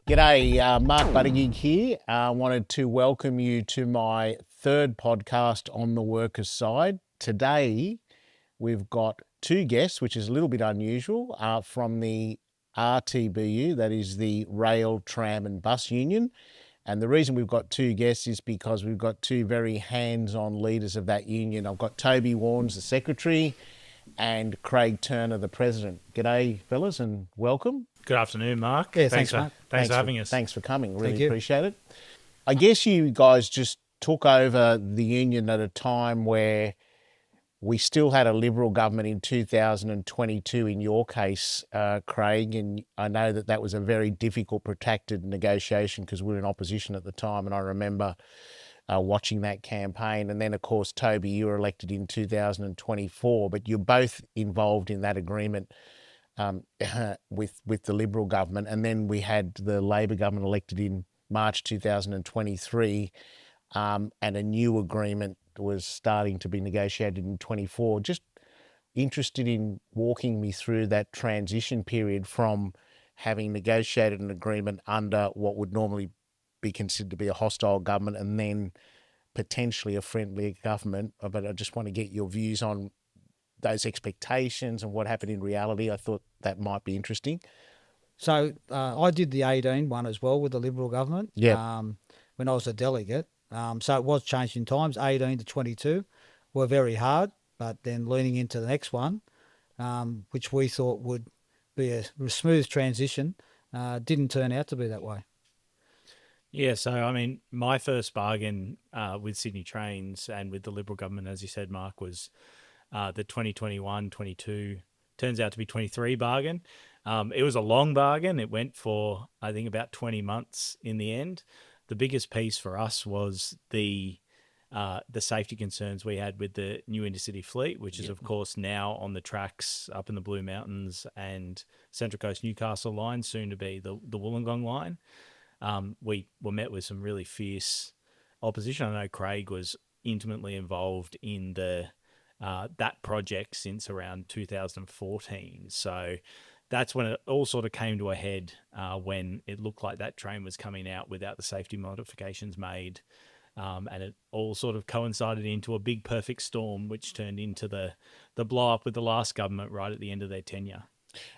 G'day, Mark Buttigieg here. I wanted to welcome you to my third podcast on the workers' side. Today, we've got two guests, which is a little bit unusual, from the RTBU, that is the Rail, Tram and Bus Union. And the reason we've got two guests is because we've got two very hands-on leaders of that union. I've got Toby Warnes, the secretary, and Craig Turner, the president. G'day, fellas, and welcome. Good afternoon, Mark. Yeah, thanks, Mark. Thanks for having us. Thanks for coming. Really appreciate it. I guess you guys just took over the union at a time where we still had a Liberal government in 2022 in your case, Craig, and I know that was a very difficult, protracted negotiation because we were in opposition at the time, and I remember watching that campaign. And then, of course, Toby, you were elected in 2024, but you're both involved in that agreement with the Liberal government. And then we had the Labor government elected in March 2023, and a new agreement was starting to be negotiated in 24. Just interested in walking me through that transition period from having negotiated an agreement under what would normally be considered to be a hostile government and then potentially a friendly government. But I just want to get your views on those expectations and what happened in reality. I thought that might be interesting. So I did the 18 one as well with the Liberal government when I was a delegate. So it was changing times. 18 to 22 were very hard, but then leaning into the next one, which we thought would be a smooth transition, didn't turn out to be that way. Yeah, so I mean, my first bargain with Sydney Trains and with the Liberal government, as you said, Mark, was the 2021-22, turns out to be 23 bargain. It was a long bargain. It went for, I think, about 20 months in the end. The biggest piece for us was the safety concerns we had with the new intercity fleet, which is, of course, now on the tracks up in the Blue Mountains and Central Coast Newcastle line, soon to be the Wollongong line. We were met with some really fierce opposition. I know Craig was intimately involved in that project since around 2014. So that's when it all sort of came to a head, when it looked like that train was coming out without the safety modifications made. And it all sort of coincided into a big perfect storm, which turned into the blow up with the last government right at the end of their tenure.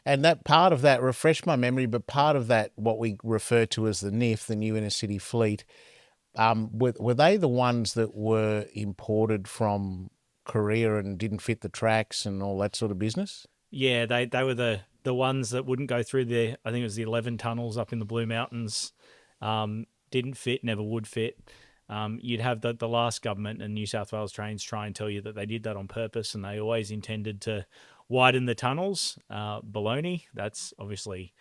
And that part of that, refresh my memory, but part of that, what we refer to as the NIF, the new intercity fleet, were they the ones that were imported from Korea and didn't fit the tracks and all that sort of business? Yeah, they were the ones that wouldn't go through I think it was the 11 tunnels up in the Blue Mountains. Didn't fit, never would fit. You'd have the last government and New South Wales Trains try and tell you that they did that on purpose and they always intended to widen the tunnels. Baloney. That's obviously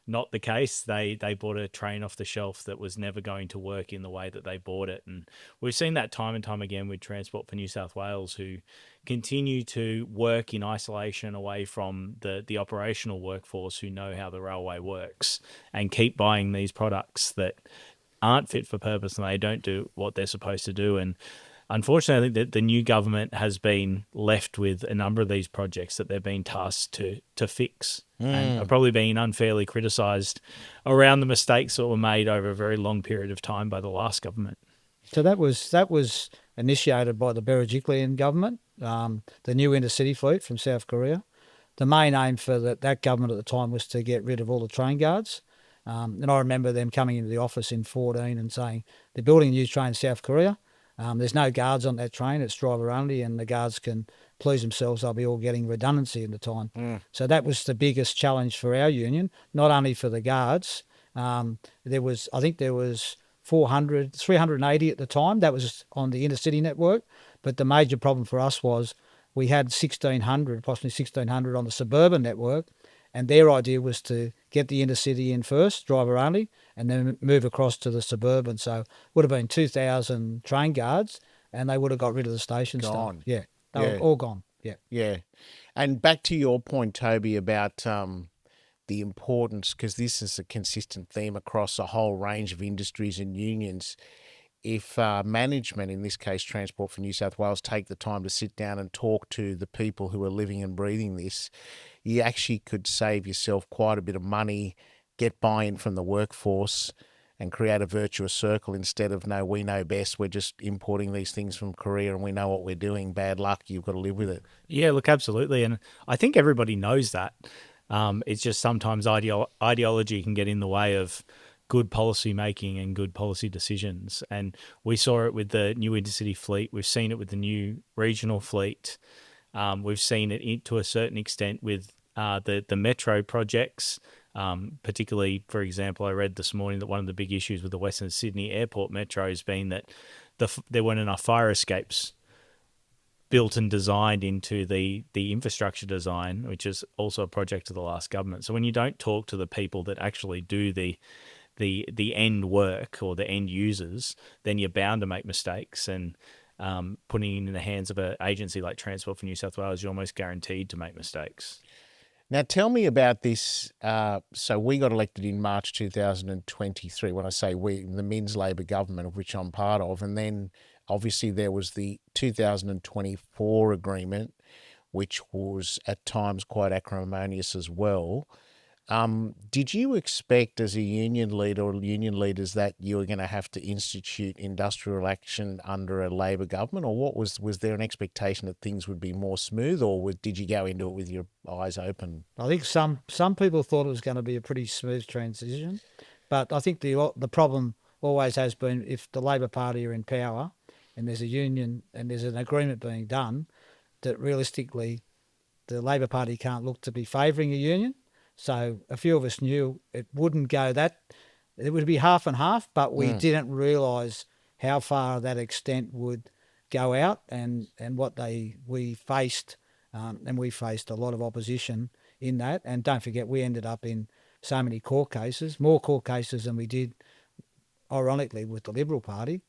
not the case. They bought a train off the shelf that was never going to work in the way that they bought it. And we've seen that time and time again with Transport for New South Wales, who continue to work in isolation away from the operational workforce who know how the railway works and keep buying these products that aren't fit for purpose and they don't do what they're supposed to do. And unfortunately, I think that the new government has been left with a number of these projects that they've been tasked to fix and are probably being unfairly criticised around the mistakes that were made over a very long period of time by the last government. So that was initiated by the Berejiklian government, the new intercity fleet from South Korea. The main aim for that government at the time was to get rid of all the train guards. And I remember them coming into the office in 2014 and saying, they're building a new train in South Korea. There's no guards on that train. It's driver only, and the guards can please themselves. They'll be all getting redundancy in the time. So that was the biggest challenge for our union, not only for the guards. I think there was 380 at the time. That was on the intercity network. But the major problem for us was we had approximately 1,600 on the suburban network. And their idea was to get the intercity in first, driver only, and then move across to the suburban. So it would have been 2,000 train guards, and they would have got rid of the station staff. Yeah, they were all gone. Yeah. Yeah. And back to your point, Toby, about the importance, because this is a consistent theme across a whole range of industries and unions. If management, in this case Transport for New South Wales, take the time to sit down and talk to the people who are living and breathing this, you actually could save yourself quite a bit of money get buy-in from the workforce and create a virtuous circle instead of, no, we know best, we're just importing these things from Korea and we know what we're doing, bad luck, you've got to live with it. Yeah, look, absolutely. And I think everybody knows that. It's just sometimes ideology can get in the way of good policy making and good policy decisions. And we saw it with the new intercity fleet. We've seen it with the new regional fleet. We've seen it to a certain extent with the metro projects. Particularly, for example, I read this morning that one of the big issues with the Western Sydney Airport Metro has been that there weren't enough fire escapes built and designed into the infrastructure design, which is also a project of the last government. So when you don't talk to the people that actually do the end work or the end users, then you're bound to make mistakes. And putting it in the hands of an agency like Transport for New South Wales, you're almost guaranteed to make mistakes. Now, tell me about this. So we got elected in March 2023. When I say we, the Minns Labor government, of which I'm part of. And then obviously there was the 2024 agreement, which was at times quite acrimonious as well. Did you expect as a union leader or union leaders that you were going to have to institute industrial action under a Labor government, or what was there an expectation that things would be more smooth, or did you go into it with your eyes open? I think some people thought it was going to be a pretty smooth transition, but I think the problem always has been if the Labor Party are in power and there's a union and there's an agreement being done, that realistically the Labor Party can't look to be favouring a union. So a few of us knew it wouldn't go that, it would be half and half, but we didn't realise how far that extent would go out and what we faced, and we faced a lot of opposition in that. And don't forget, we ended up in so many court cases, more court cases than we did, ironically, with the Liberal Party.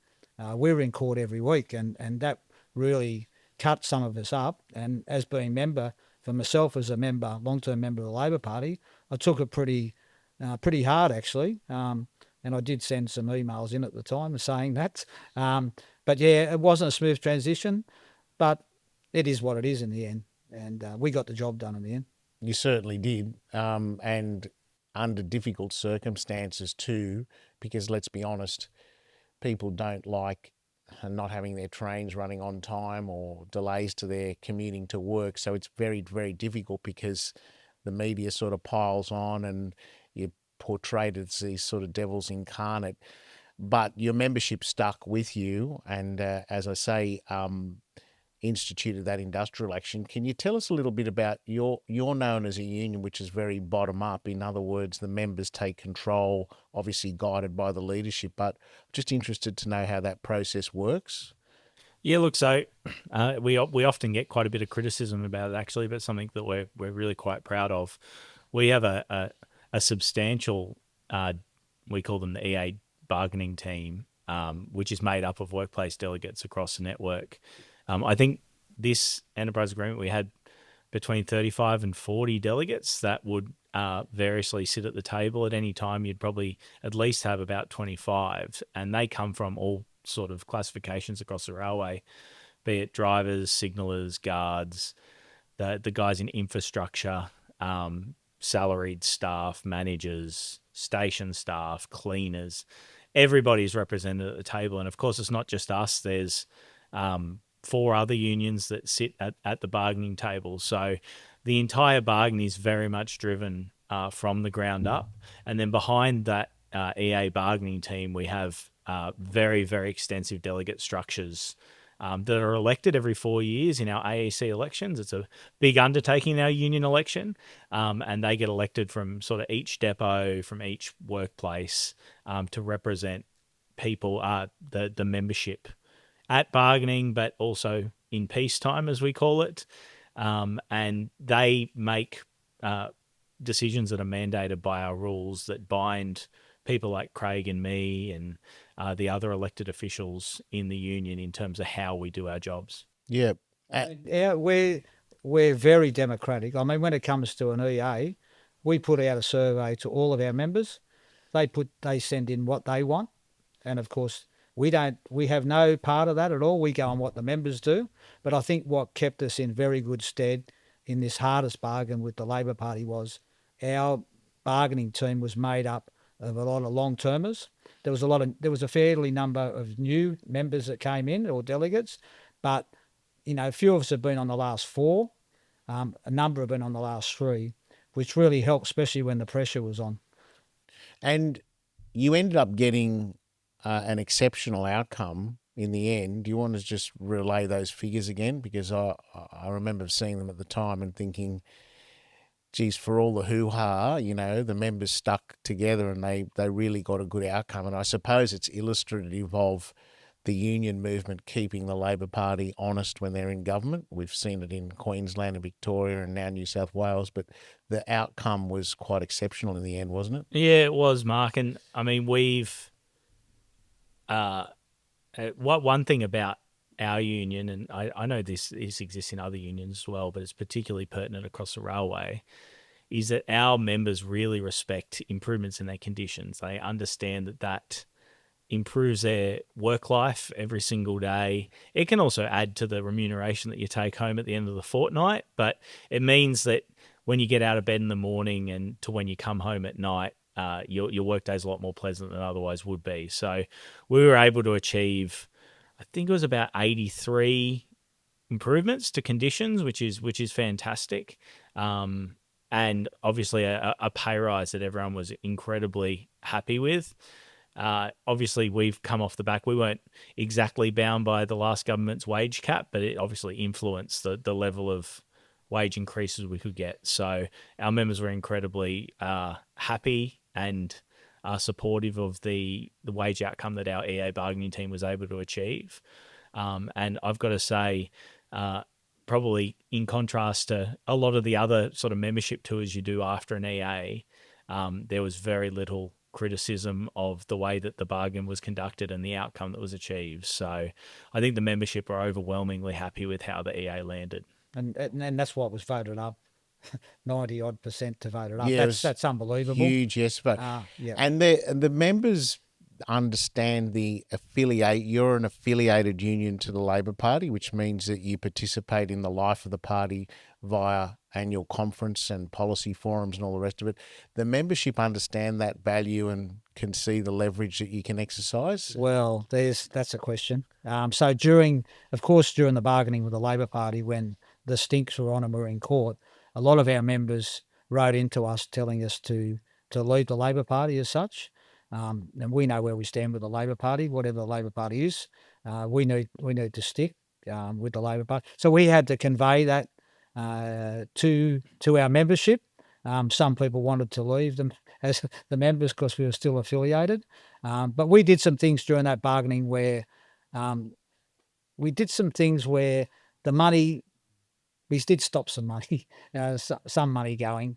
We were in court every week, and that really cut some of us up. And as being member, for myself as a member, long-term member of the Labor Party, I took it pretty hard actually, and I did send some emails in at the time saying that. But yeah, it wasn't a smooth transition, but it is what it is in the end, and we got the job done in the end. You certainly did, and under difficult circumstances too, because let's be honest, people don't like not having their trains running on time or delays to their commuting to work. So it's very, very difficult because the media sort of piles on and you're portrayed as these sort of devils incarnate. But your membership stuck with you, and as I say, instituted that industrial action. Can you tell us a little bit about you're known as a union which is very bottom up? In other words, the members take control, obviously guided by the leadership, but just interested to know how that process works. Yeah, look, so we often get quite a bit of criticism about it actually, but something that we're really quite proud of. We have a substantial, we call them the EA bargaining team, which is made up of workplace delegates across the network. I think this enterprise agreement, we had between 35 and 40 delegates that would variously sit at the table. At any time, you'd probably at least have about 25, and they come from all sort of classifications across the railway, be it drivers, signallers, guards, the guys in infrastructure, salaried staff, managers, station staff, cleaners. Everybody's represented at the table. And of course, it's not just us. There's 4 other unions that sit at the bargaining table. So the entire bargain is very much driven from the ground up. And then behind that EA bargaining team, we have very, very extensive delegate structures that are elected every 4 years in our AEC elections. It's a big undertaking in our union election, and they get elected from sort of each depot, from each workplace, to represent people, the membership at bargaining, but also in peacetime, as we call it. And they make decisions that are mandated by our rules that bind people like Craig and me and the other elected officials in the union in terms of how we do our jobs. Yeah. Yeah, we're very democratic. I mean, when it comes to an EA, we put out a survey to all of our members. They send in what they want, and of course, we have no part of that at all. We go on what the members do. But I think what kept us in very good stead in this hardest bargain with the Labor Party was our bargaining team was made up of a lot of long-termers. There was a fairly number of new members that came in, or delegates, but a few of us have been on the last 4. A number have been on the last 3, which really helped, especially when the pressure was on. And you ended up getting an exceptional outcome in the end. Do you want to just relay those figures again? Because I remember seeing them at the time and thinking, geez, for all the hoo-ha, the members stuck together and they really got a good outcome. And I suppose it's illustrative of the union movement keeping the Labor Party honest when they're in government. We've seen it in Queensland and Victoria and now New South Wales, but the outcome was quite exceptional in the end, wasn't it? Yeah, it was, Mark. And I mean, one thing about our union, and I know this exists in other unions as well, but it's particularly pertinent across the railway, is that our members really respect improvements in their conditions. They understand that improves their work life every single day. It can also add to the remuneration that you take home at the end of the fortnight, but it means that when you get out of bed in the morning and to when you come home at night, your work day is a lot more pleasant than otherwise would be. So we were able to achieve, I think it was about 83 improvements to conditions, which is fantastic. And obviously a pay rise that everyone was incredibly happy with. Obviously, we've come off the back. We weren't exactly bound by the last government's wage cap, but it obviously influenced the level of wage increases we could get. So our members were incredibly happy and supportive of the wage outcome that our EA bargaining team was able to achieve. And I've got to say, probably in contrast to a lot of the other sort of membership tours you do after an EA, there was very little criticism of the way that the bargain was conducted and the outcome that was achieved. So I think the membership are overwhelmingly happy with how the EA landed. And that's what was voted up. 90-odd% to vote it up. Yeah, That's unbelievable. Huge, yes. But yeah. and the members understand you're an affiliated union to the Labor Party, which means that you participate in the life of the party via annual conference and policy forums and all the rest of it. The membership understand that value and can see the leverage that you can exercise. Well, that's a question. So during the bargaining with the Labor Party, when the stinks were on and were in court, a lot of our members wrote into us telling us to leave the Labor Party as such. And we know where we stand with the Labor Party, whatever the Labor Party is. We need to stick with the Labor Party. So we had to convey that to our membership. Some people wanted to leave them as the members because we were still affiliated. But we did some things during that bargaining where the money, we did stop some money, some money going,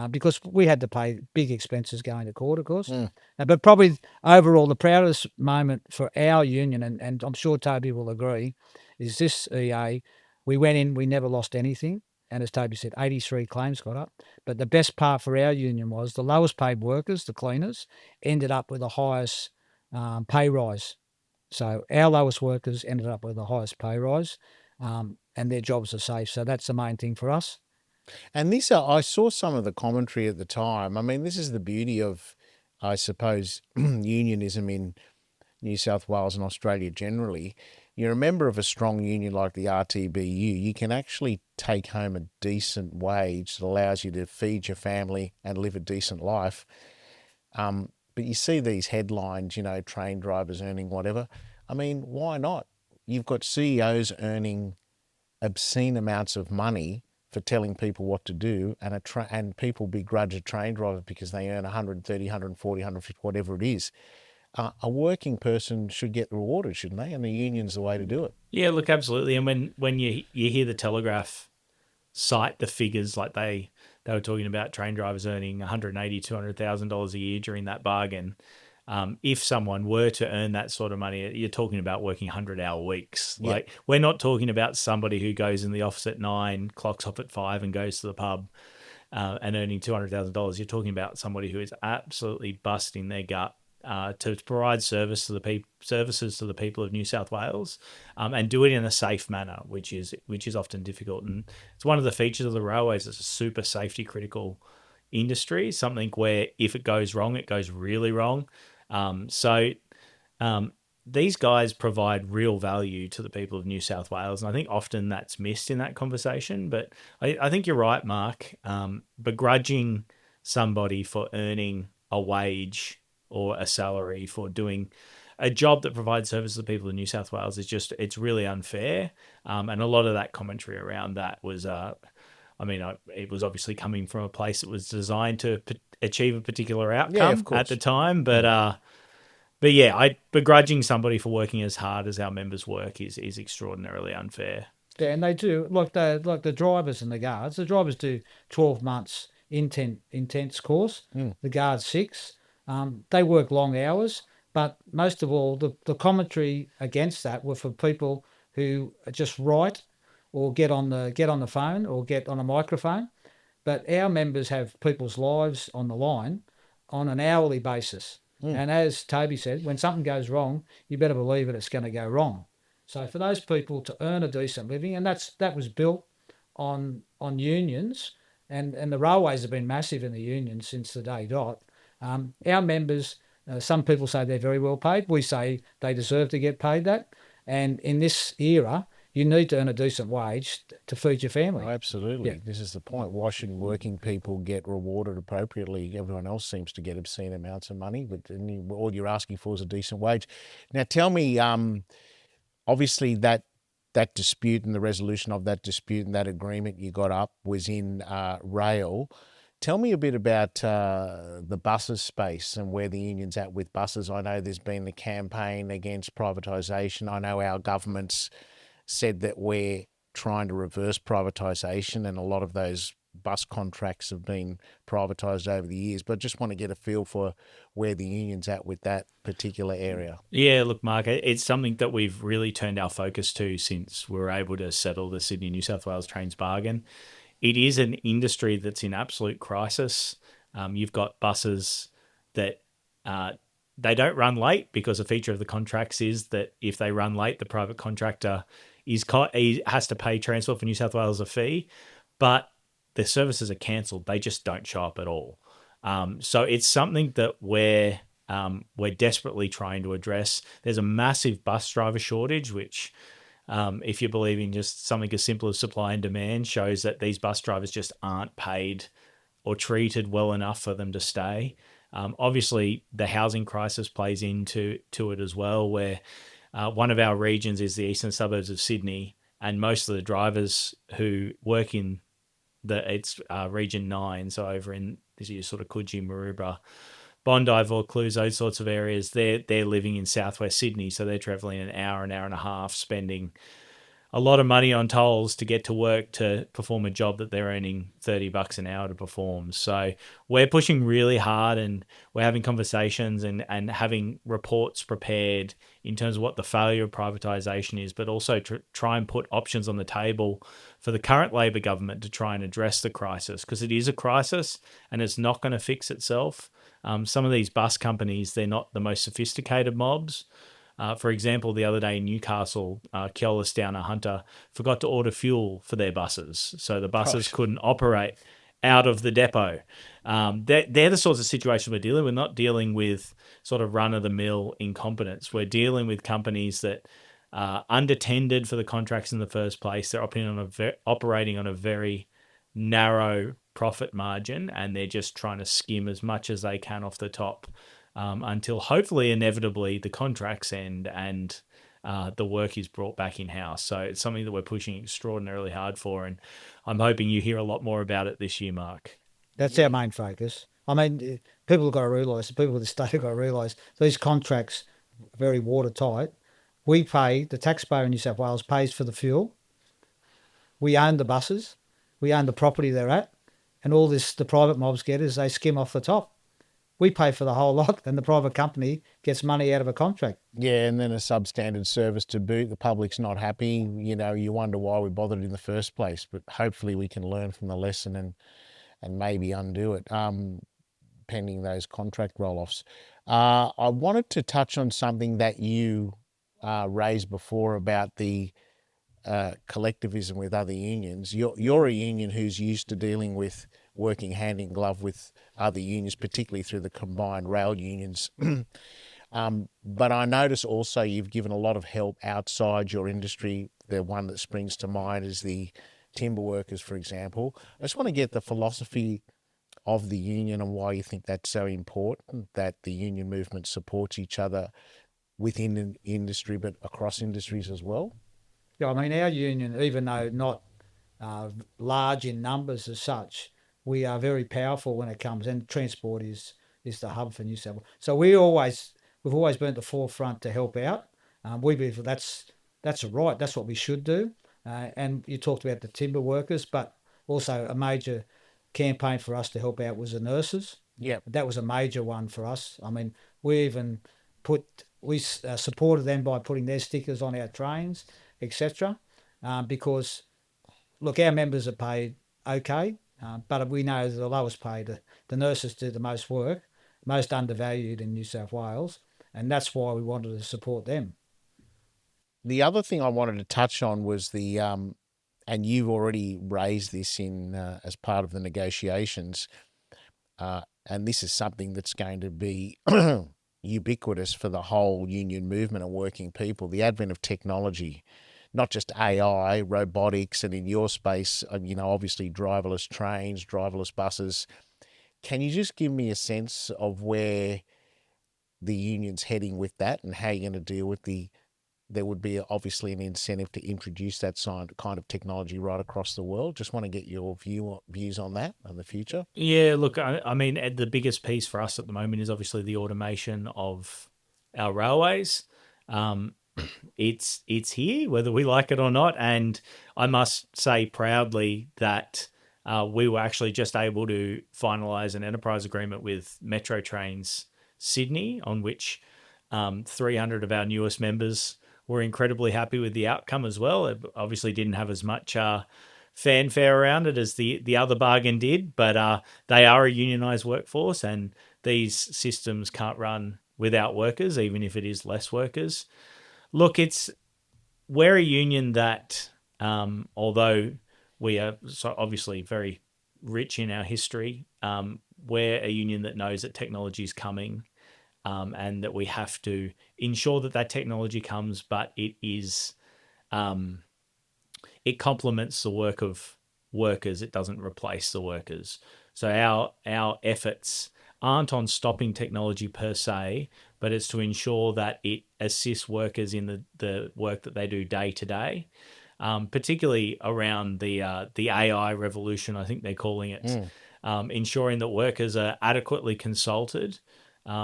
because we had to pay big expenses going to court, of course. But probably overall, the proudest moment for our union, and I'm sure Toby will agree, is this EA. We went in, we never lost anything. And as Toby said, 83 claims got up. But the best part for our union was the lowest paid workers, the cleaners, ended up with the highest pay rise. So our lowest workers ended up with the highest pay rise, and their jobs are safe. So that's the main thing for us. And this, I saw some of the commentary at the time. I mean, this is the beauty of, I suppose, unionism in New South Wales and Australia generally. You're a member of a strong union like the RTBU, you can actually take home a decent wage that allows you to feed your family and live a decent life. But you see these headlines, train drivers earning whatever. I mean, why not? You've got CEOs earning obscene amounts of money for telling people what to do, and people begrudge a train driver because they earn 130, 140, 150, whatever it is. A working person should get rewarded, shouldn't they? And the union's the way to do it. Yeah, look, absolutely. And when you hear the Telegraph cite the figures, like they were talking about train drivers earning $180,000, $200,000 a year during that bargain. If someone were to earn that sort of money, you're talking about working 100-hour weeks. Yeah. Like, we're not talking about somebody who goes in the office at 9, clocks off at 5 and goes to the pub and earning $200,000. You're talking about somebody who is absolutely busting their gut to provide services to the people of New South Wales, and do it in a safe manner, which is often difficult. And it's one of the features of the railways. It's a super safety critical industry, something where if it goes wrong, it goes really wrong. So these guys provide real value to the people of New South Wales, and I think often that's missed in that conversation. But I think you're right, Mark. Begrudging somebody for earning a wage or a salary for doing a job that provides service to the people of New South Wales is it's really unfair. And a lot of that commentary around that was, it was obviously coming from a place that was designed to achieve a particular outcome at the time. But yeah, begrudging somebody for working as hard as our members work is extraordinarily unfair. Yeah, and they do like the drivers and the guards. The drivers do 12 months intense course. The guards 6. They work long hours, but most of all, the commentary against that were for people who just write or get on the phone or get on a microphone. But our members have people's lives on the line on an hourly basis. And as Toby said, when something goes wrong, you better believe it's going to go wrong. So for those people to earn a decent living, and that was built on unions, and the railways have been massive in the unions since the day dot. Our members, some people say they're very well paid. We say they deserve to get paid that. And in this era, you need to earn a decent wage to feed your family. Oh, absolutely. Yeah. This is the point. Why shouldn't working people get rewarded appropriately? Everyone else seems to get obscene amounts of money, but all you're asking for is a decent wage. Now, tell me, obviously that dispute and the resolution of that dispute and that agreement you got up was in rail. Tell me a bit about the buses space and where the union's at with buses. I know there's been the campaign against privatisation. I know our government's said that we're trying to reverse privatisation, and a lot of those bus contracts have been privatised over the years. But I just want to get a feel for where the union's at with that particular area. Yeah, look, Mark, it's something that we've really turned our focus to since we were able to settle the Sydney-New South Wales trains bargain. It is an industry that's in absolute crisis. You've got buses that they don't run late because a feature of the contracts is that if they run late, the private contractor he has to pay Transport for New South Wales a fee, but their services are cancelled. They just don't show up at all. So it's something that we're desperately trying to address. There's a massive bus driver shortage, which, if you believe in just something as simple as supply and demand, shows that these bus drivers just aren't paid or treated well enough for them to stay. Obviously, the housing crisis plays into it as well, where one of our regions is the eastern suburbs of Sydney, and most of the drivers who work in it's Region 9, so over in this is sort of Coogee, Maroubra, Bondi, Vaucluse, those sorts of areas, they're living in southwest Sydney, so they're travelling an hour and a half, spending a lot of money on tolls to get to work to perform a job that they're earning $30 an hour to perform. So we're pushing really hard, and we're having conversations and having reports prepared in terms of what the failure of privatisation is, but also try and put options on the table for the current Labor government to try and address the crisis, because it is a crisis and it's not going to fix itself. Some of these bus companies, they're not the most sophisticated mobs. For example, the other day in Newcastle, Keolis Downer Hunter forgot to order fuel for their buses, so the buses couldn't operate out of the depot. They're the sorts of situations we're dealing with. We're not dealing with sort of run-of-the-mill incompetence. We're dealing with companies that are undertended for the contracts in the first place. They're operating on a very narrow profit margin, and they're just trying to skim as much as they can off the top. Until hopefully, inevitably, the contracts end and the work is brought back in-house. So it's something that we're pushing extraordinarily hard for, and I'm hoping you hear a lot more about it this year, Mark. That's our main focus. I mean, people have got to realise, people of the state have got to realise these contracts are very watertight. We pay, the taxpayer in New South Wales pays for the fuel. We own the buses. We own the property they're at. And all this the private mobs get is they skim off the top. We pay for the whole lot, and the private company gets money out of a contract. Yeah, and then a substandard service to boot. The public's not happy. You know, you wonder why we bothered in the first place. But hopefully we can learn from the lesson and maybe undo it, pending those contract roll-offs. I wanted to touch on something that you raised before about the collectivism with other unions. You're a union who's used to dealing with working hand in glove with other unions, particularly through the combined rail unions. But I notice also you've given a lot of help outside your industry. The one that springs to mind is the timber workers, for example. I just want to get the philosophy of the union and why you think that's so important, that the union movement supports each other within an industry but across industries as well. Yeah, I mean, our union, even though not large in numbers as such, we are very powerful when it comes, and transport is the hub for New South Wales. So we've always been at the forefront to help out. We believe that's right. That's what we should do. And you talked about the timber workers, but also a major campaign for us to help out was the nurses. Yeah. That was a major one for us. I mean, we supported them by putting their stickers on our trains, etc. Because look, our members are paid okay, but we know the lowest paid, the nurses do the most work, most undervalued in New South Wales, and that's why we wanted to support them. The other thing I wanted to touch on was and you've already raised this in as part of the negotiations, and this is something that's going to be ubiquitous for the whole union movement and working people, the advent of technology, not just AI, robotics, and in your space, obviously driverless trains, driverless buses. Can you just give me a sense of where the union's heading with that and how you're going to deal with there would be obviously an incentive to introduce that kind of technology right across the world. Just want to get your views on that and the future. Yeah, look, I mean, the biggest piece for us at the moment is obviously the automation of our railways. It's here, whether we like it or not, and I must say proudly that we were actually just able to finalise an enterprise agreement with Metro Trains Sydney, on which 300 of our newest members were incredibly happy with the outcome as well. It obviously didn't have as much fanfare around it as the other bargain did, but they are a unionised workforce, and these systems can't run without workers, even if it is less workers. Look, we're a union that, although we are so obviously very rich in our history, we're a union that knows that technology is coming, and that we have to ensure that technology comes, but it complements the work of workers. It doesn't replace the workers. So our efforts aren't on stopping technology per se, but it's to ensure that it assists workers in the work that they do day to day, particularly around the AI revolution, I think they're calling it, ensuring that workers are adequately consulted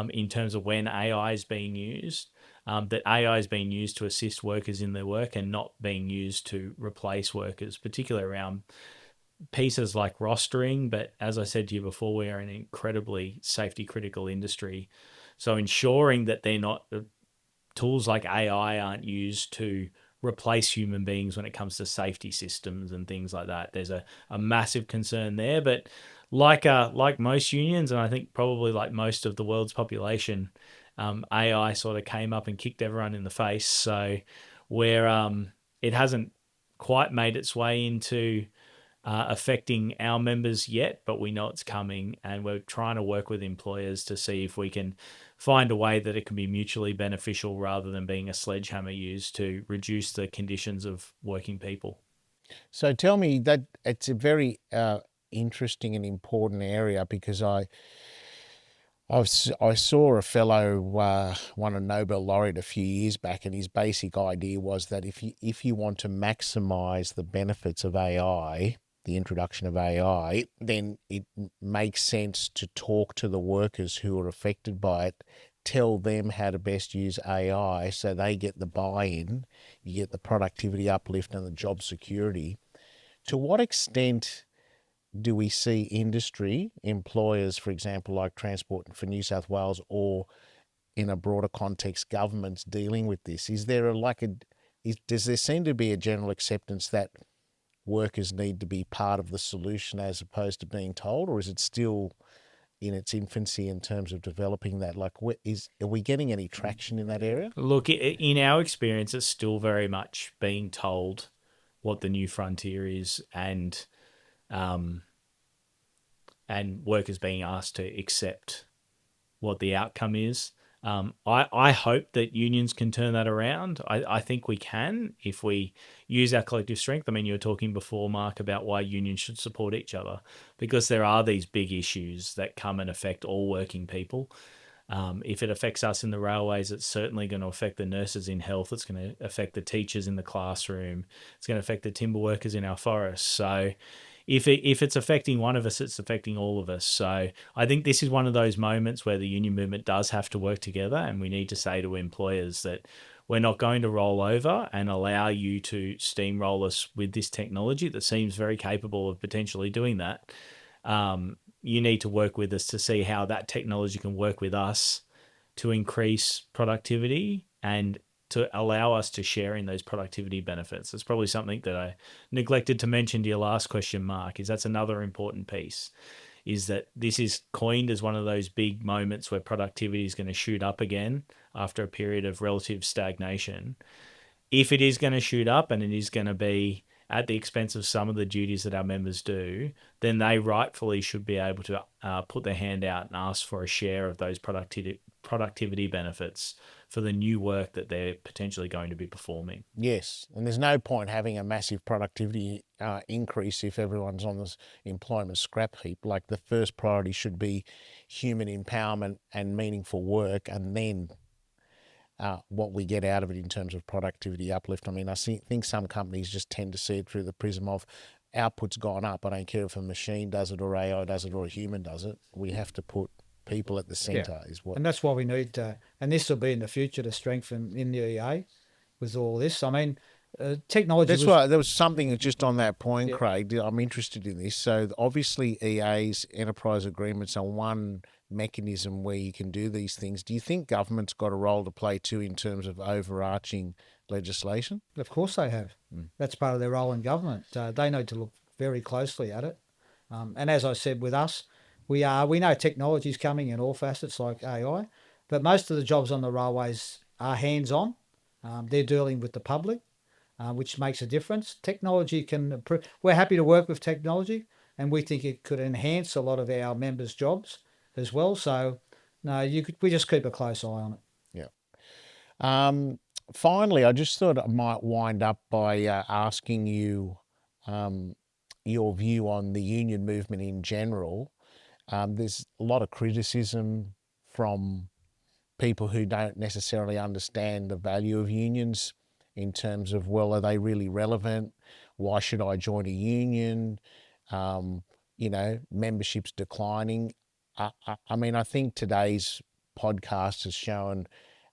in terms of when AI is being used, that AI is being used to assist workers in their work and not being used to replace workers, particularly around pieces like rostering. But as I said to you before, we are an incredibly safety critical industry. So ensuring that they're not tools like AI aren't used to replace human beings when it comes to safety systems and things like that. There's a massive concern there. But like most unions, and I think probably like most of the world's population, AI sort of came up and kicked everyone in the face. So it hasn't quite made its way into affecting our members yet, but we know it's coming, and we're trying to work with employers to see if we can find a way that it can be mutually beneficial rather than being a sledgehammer used to reduce the conditions of working people. So tell me, that it's a very interesting and important area, because I saw a fellow won a Nobel laureate a few years back, and his basic idea was that if you want to maximize the benefits of AI, the introduction of AI, then it makes sense to talk to the workers who are affected by it, tell them how to best use AI so they get the buy-in, you get the productivity uplift and the job security. To what extent do we see industry, employers, for example, like Transport for New South Wales, or in a broader context, governments dealing with this? Is there does there seem to be a general acceptance that workers need to be part of the solution as opposed to being told, or is it still in its infancy in terms of developing that? Like, are we getting any traction in that area? Look, in our experience, it's still very much being told what the new frontier is, and and workers being asked to accept what the outcome is. I hope that unions can turn that around. I think we can if we use our collective strength. I mean, you were talking before, Mark, about why unions should support each other, because there are these big issues that come and affect all working people. If it affects us in the railways, it's certainly going to affect the nurses in health. It's going to affect the teachers in the classroom. It's going to affect the timber workers in our forests. So if it's affecting one of us, it's affecting all of us. So I think this is one of those moments where the union movement does have to work together, and we need to say to employers that we're not going to roll over and allow you to steamroll us with this technology that seems very capable of potentially doing that. You need to work with us to see how that technology can work with us to increase productivity and to allow us to share in those productivity benefits. It's probably something that I neglected to mention to your last question, Mark, is that's another important piece, is that this is coined as one of those big moments where productivity is going to shoot up again after a period of relative stagnation. If it is going to shoot up and it is going to be at the expense of some of the duties that our members do, then they rightfully should be able to put their hand out and ask for a share of those productivity benefits for the new work that they're potentially going to be performing. Yes, and there's no point having a massive productivity increase if everyone's on this employment scrap heap. Like, the first priority should be human empowerment and meaningful work, and then what we get out of it in terms of productivity uplift. I mean, think some companies just tend to see it through the prism of output's gone up. I don't care if a machine does it or AI does it or a human does it. We have to put people at the centre, is what. And that's why we need, and this will be in the future to strengthen in the EA with all this. I mean, technology. That's why there was something just on that point, Yeah. Craig. I'm interested in this. So obviously, EA's enterprise agreements are one mechanism where you can do these things. Do you think government's got a role to play too in terms of overarching legislation? Of course they have. That's part of their role in government. They need to look very closely at it. And as I said, with us, we know technology is coming in all facets like AI, but most of the jobs on the railways are hands-on. They're dealing with the public, which makes a difference. Technology can improve. We're happy to work with technology, and we think it could enhance a lot of our members' jobs as well. So, no, we just keep a close eye on it. Yeah. Finally, I just thought I might wind up by asking you your view on the union movement in general. There's a lot of criticism from people who don't necessarily understand the value of unions in terms of, well, are they really relevant? Why should I join a union? Membership's declining. I mean, I think today's podcast has shown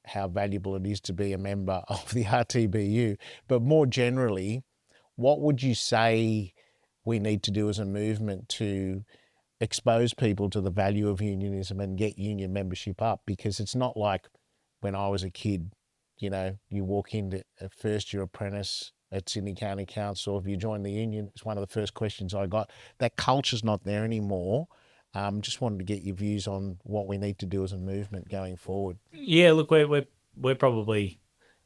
how valuable it is to be a member of the RTBU. But more generally, what would you say we need to do as a movement to expose people to the value of unionism and get union membership up? Because it's not like when I was a kid, you walk into a first-year apprentice at Sydney County Council, if you join the union, it's one of the first questions I got. That culture's not there anymore. Just wanted to get your views on what we need to do as a movement going forward. Yeah, look, we're probably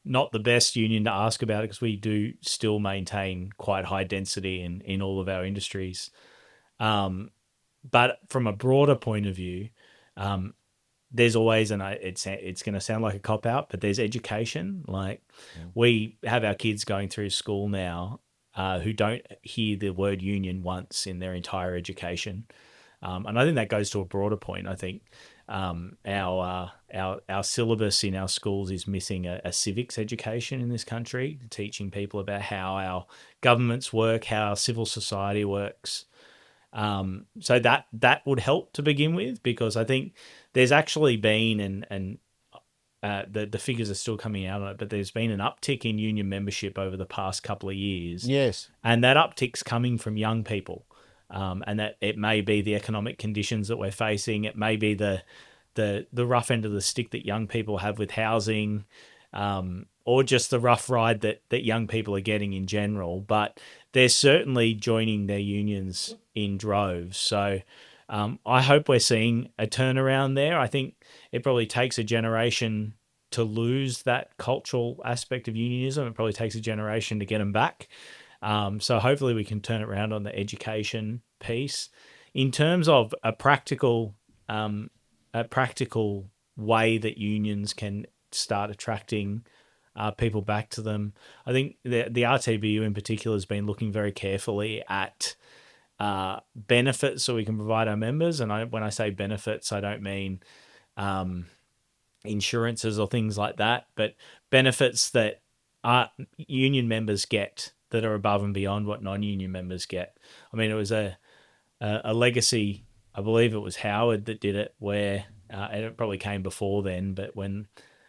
not the best union to ask about it because we do still maintain quite high density in all of our industries. But from a broader point of view, there's always, and it's going to sound like a cop out, but there's education. Like we have our kids going through school now who don't hear the word union once in their entire education. And I think that goes to a broader point. I think our syllabus in our schools is missing a civics education in this country, teaching people about how our governments work, how civil society works. So that would help to begin with, because I think there's actually been, and the figures are still coming out on it, but there's been an uptick in union membership over the past couple of years. Yes. And that uptick's coming from young people. And that it may be the economic conditions that we're facing. It may be the rough end of the stick that young people have with housing, or just the rough ride that young people are getting in general. But they're certainly joining their unions in droves. So I hope we're seeing a turnaround there. I think it probably takes a generation to lose that cultural aspect of unionism. It probably takes a generation to get them back. So hopefully we can turn it around on the education piece. in terms of a practical way that unions can start attracting people back to them, I think the RTBU in particular has been looking very carefully at benefits so we can provide our members. And when I say benefits, I don't mean insurances or things like that, but benefits that union members get that are above and beyond what non-union members get. I mean, it was a legacy. I believe it was Howard that did it, where and it probably came before then, but when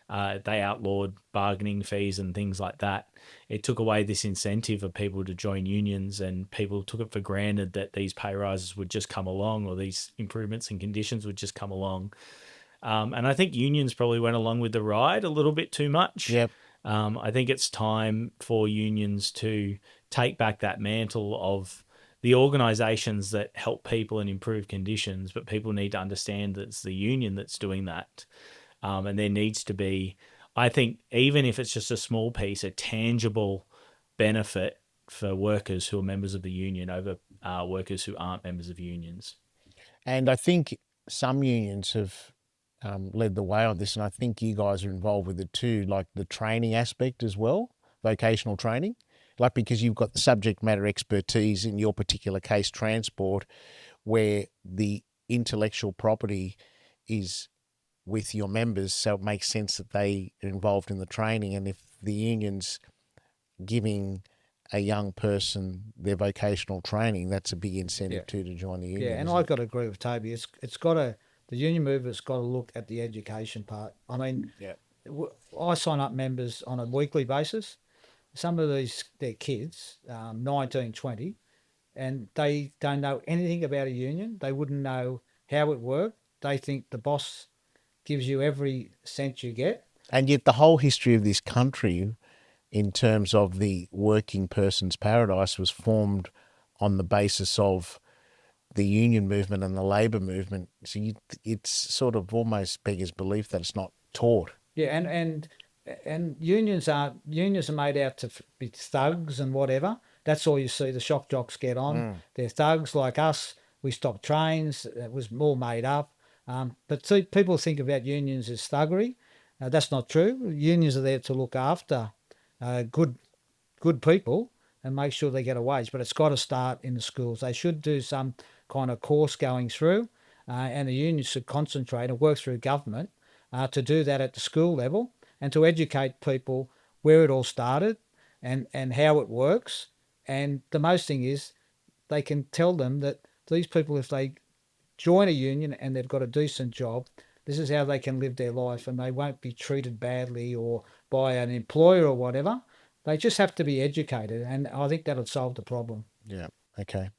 they outlawed bargaining fees and things like that, it took away this incentive of people to join unions, and people took it for granted that these pay rises would just come along, or these improvements in conditions would just come along. And I think unions probably went along with the ride a little bit too much. Yep. I think it's time for unions to take back that mantle of the organisations that help people and improve conditions, but people need to understand that it's the union that's doing that. And there needs to be, I think, even if it's just a small piece, a tangible benefit for workers who are members of the union over workers who aren't members of unions. And I think some unions have led the way on this, and I think you guys are involved with it too, like the training aspect as well, vocational training, like because you've got the subject matter expertise in your particular case, transport, where the intellectual property is with your members, so it makes sense that they are involved in the training. And if the union's giving a young person their vocational training, that's a big incentive too to join the union. Yeah, and I've got to agree with Toby. It's got to, the union movement's got to look at the education part. I mean, I sign up members on a weekly basis. Some of these, they're kids, 19, 20, and they don't know anything about a union. They wouldn't know how it worked. They think the boss gives you every cent you get. And yet the whole history of this country in terms of the working person's paradise was formed on the basis of the union movement and the labour movement. So it's sort of almost beggars belief that it's not taught. Yeah, and unions are made out to be thugs and whatever. That's all you see the shock jocks get on. They're thugs like us. We stopped trains. It was more made up. But see, people think about unions as thuggery. That's not true. Unions are there to look after good people and make sure they get a wage. But it's got to start in the schools. They should do some kind of course going through, and the unions should concentrate and work through government to do that at the school level and to educate people where it all started and how it works. And the most thing is they can tell them that these people, if they join a union and they've got a decent job, this is how they can live their life, and they won't be treated badly or by an employer or whatever. They just have to be educated, and I think that'll solve the problem. Yeah, okay.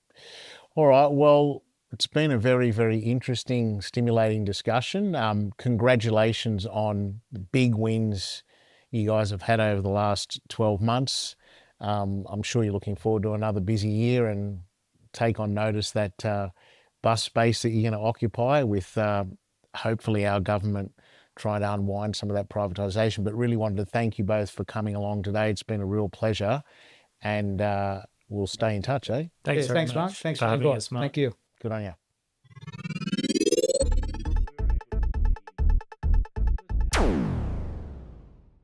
All right, well, it's been a very, very interesting, stimulating discussion. Congratulations on the big wins you guys have had over the last 12 months. I'm sure you're looking forward to another busy year and take on notice that bus space that you're going to occupy with hopefully our government trying to unwind some of that privatisation. But really wanted to thank you both for coming along today. It's been a real pleasure, and we'll stay in touch, eh? Thanks, Thanks, Mark. Thanks for having us, Mark. Thank you. Good on you.